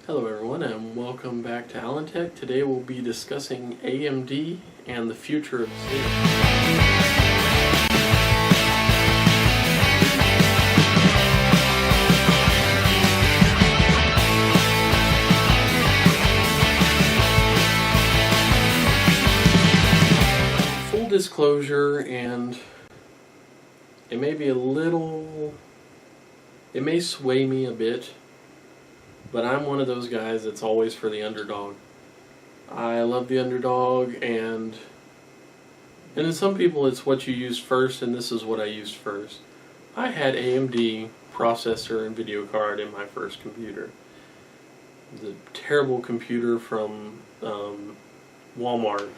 Hello everyone and welcome back to Allen Tech. Today we'll be discussing AMD and the future of Zen. Full disclosure, and it may be it may sway me a bit, but I'm one of those guys that's always for the underdog. I love the underdog, and in some people it's what you use first, and this is what I used first. I had AMD processor and video card in my first computer. The terrible computer from Walmart,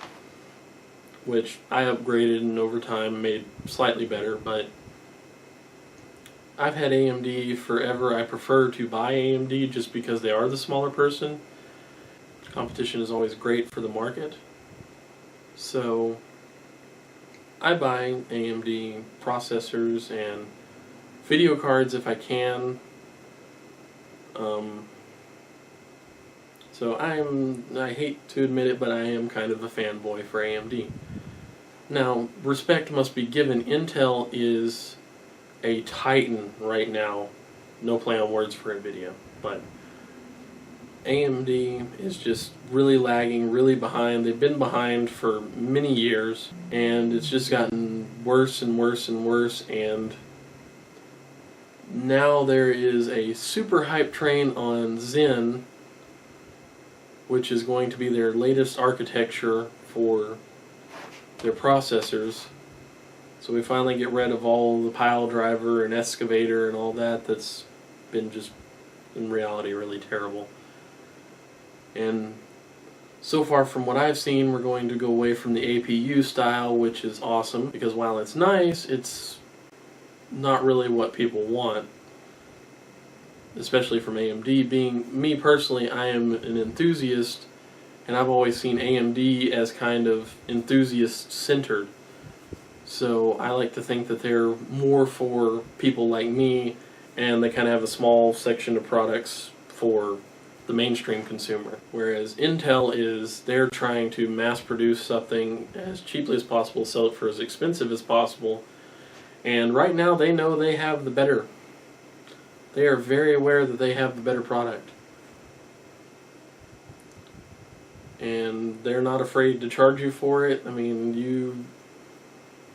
which I upgraded and over time made slightly better, but I've had AMD forever. I prefer to buy AMD just because they are the smaller person. Competition is always great for the market. So I buy AMD processors and video cards if I can. So I hate to admit it, but I am kind of a fanboy for AMD. Now, respect must be given. Intel is a titan right now. No play on words for NVIDIA, but AMD is just really lagging, really behind. They've been behind for many years, and it's just gotten worse and worse and worse, and now there is a super hype train on Zen, which is going to be their latest architecture for their processors. So we finally get rid of all the pile driver and excavator and all that's been just, in reality, really terrible. And so far from what I've seen, we're going to go away from the APU style, which is awesome, because while it's nice, it's not really what people want, especially from AMD. Being me personally, I am an enthusiast, and I've always seen AMD as kind of enthusiast-centered. So I like to think that they're more for people like me, and they kind of have a small section of products for the mainstream consumer. Whereas Intel they're trying to mass produce something as cheaply as possible, sell it for as expensive as possible, and right now they know they have the better. They are very aware that they have the better product. And they're not afraid to charge you for it. I mean,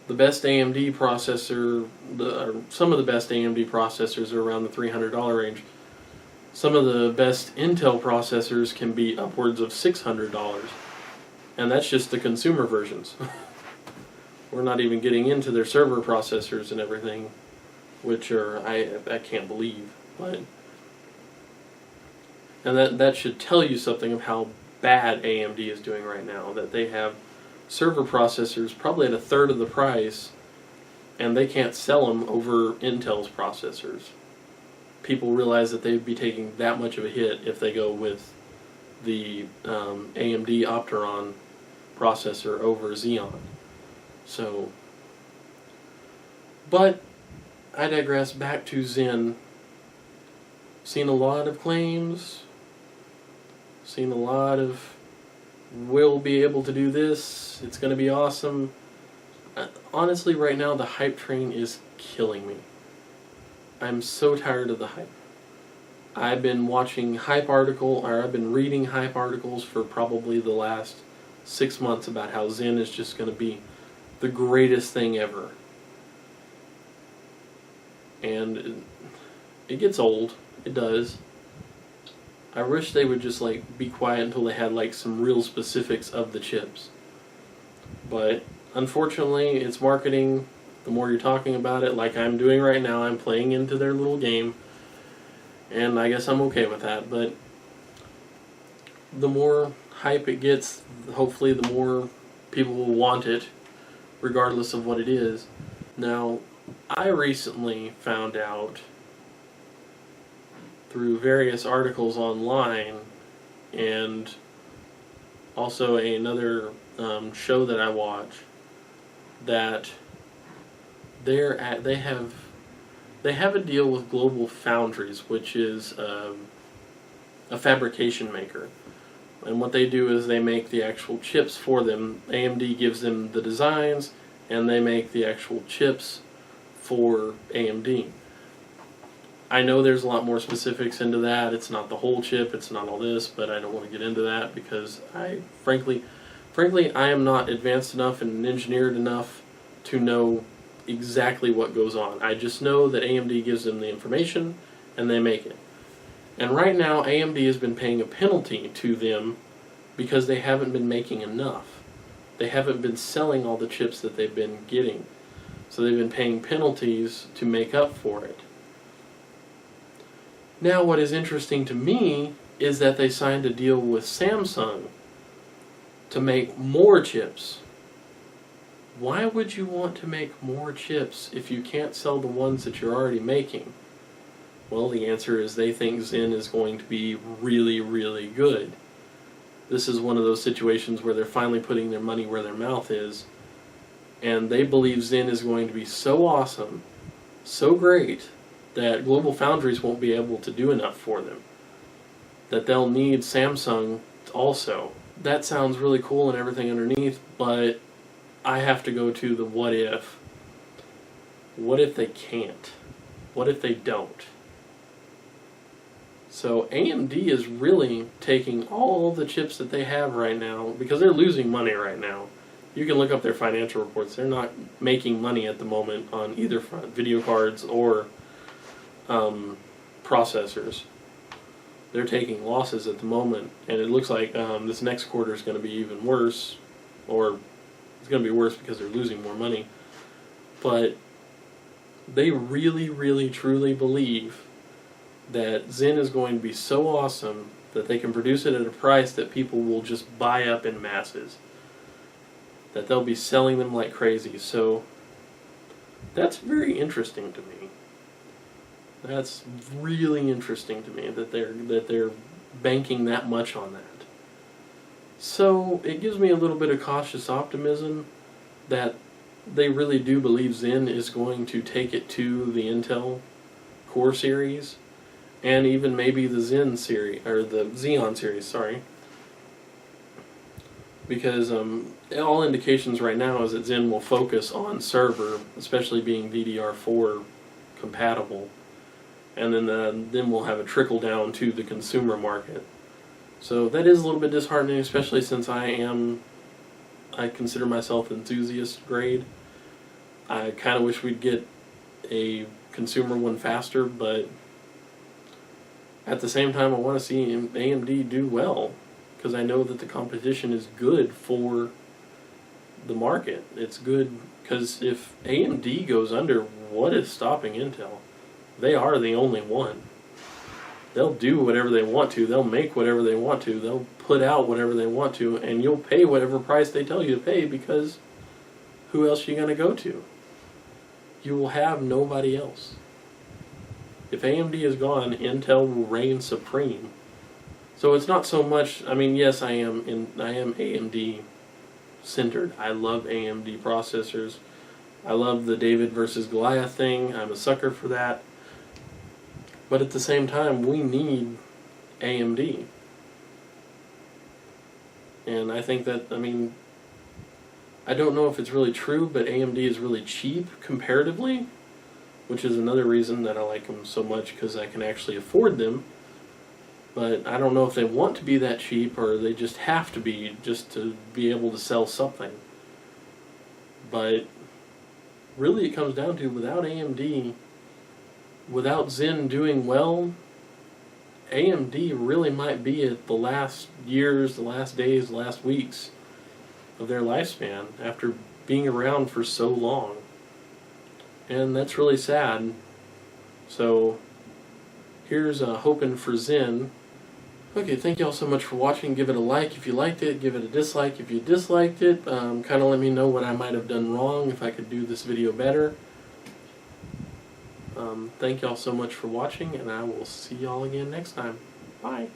the best AMD processor, some of the best AMD processors are around the $300 range. Some of the best Intel processors can be upwards of $600, and that's just the consumer versions. We're not even getting into their server processors and everything, which are I can't believe. But and that should tell you something of how bad AMD is doing right now. That they have server processors probably at a third of the price, and they can't sell them over Intel's processors. People realize that they'd be taking that much of a hit if they go with the AMD Opteron processor over Xeon. So, but I digress. Back to Zen. Seen a lot of claims. Seen a lot of we'll be able to do this, it's going to be awesome. Honestly, right now the hype train is killing me. I'm so tired of the hype. I've been reading hype articles for probably the last 6 months about how Zen is just going to be the greatest thing ever. And it gets old. It does. I wish they would just be quiet until they had some real specifics of the chips. But unfortunately, it's marketing. The more you're talking about it, like I'm doing right now, I'm playing into their little game, and I guess I'm okay with that. But the more hype it gets, hopefully the more people will want it, regardless of what it is. Now, I recently found out through various articles online, and also another show that I watch, that they have a deal with Global Foundries, which is a fabrication maker. And what they do is they make the actual chips for them. AMD gives them the designs, and they make the actual chips for AMD. I know there's a lot more specifics into that. It's not the whole chip, it's not all this, but I don't want to get into that because frankly, I am not advanced enough and engineered enough to know exactly what goes on. I just know that AMD gives them the information and they make it. And right now, AMD has been paying a penalty to them because they haven't been making enough. They haven't been selling all the chips that they've been getting. So they've been paying penalties to make up for it. Now what is interesting to me is that they signed a deal with Samsung to make more chips. Why would you want to make more chips if you can't sell the ones that you're already making? Well, the answer is they think Zen is going to be really, really good. This is one of those situations where they're finally putting their money where their mouth is, and they believe Zen is going to be so awesome, so great, that Global Foundries won't be able to do enough for them. That they'll need Samsung also. That sounds really cool and everything underneath, but I have to go to the what if. What if they can't? What if they don't? So AMD is really taking all the chips that they have right now, because they're losing money right now. You can look up their financial reports. They're not making money at the moment on either front, video cards or processors. They're taking losses at the moment, and it looks like this next quarter is going to be even worse, or it's going to be worse because they're losing more money. But they really, really, truly believe that Zen is going to be so awesome that they can produce it at a price that people will just buy up in masses. That they'll be selling them like crazy. So that's very interesting to me. That's really interesting to me that they're banking that much on that. So it gives me a little bit of cautious optimism that they really do believe Zen is going to take it to the Intel Core series, and even maybe the Zen series, or the Xeon series, sorry. Because all indications right now is that Zen will focus on server, especially being DDR4 compatible, and then we'll have a trickle down to the consumer market. So that is a little bit disheartening, especially since I consider myself enthusiast grade. I kind of wish we'd get a consumer one faster, but at the same time I want to see AMD do well, because I know that the competition is good for the market. It's good because if AMD goes under, what is stopping Intel? They are the only one. They'll do whatever they want to. They'll make whatever they want to. They'll put out whatever they want to, and you'll pay whatever price they tell you to pay, because who else are you going to go to? You will have nobody else. If AMD is gone, Intel will reign supreme. So it's not so much, I mean, yes, I am AMD centered. I love AMD processors. I love the David versus Goliath thing. I'm a sucker for that. But at the same time, we need AMD. And I think that, I mean, I don't know if it's really true, but AMD is really cheap comparatively, which is another reason that I like them so much, because I can actually afford them. But I don't know if they want to be that cheap, or they just have to be, just to be able to sell something. But really it comes down to, without AMD, without Zen doing well, AMD really might be at the last years, the last days, the last weeks of their lifespan after being around for so long. And that's really sad. So here's hoping for Zen. Okay, thank you all so much for watching. Give it a like if you liked it. Give it a dislike if you disliked it. Kind of let me know what I might have done wrong, if I could do this video better. Thank you all so much for watching, and I will see y'all again next time. Bye.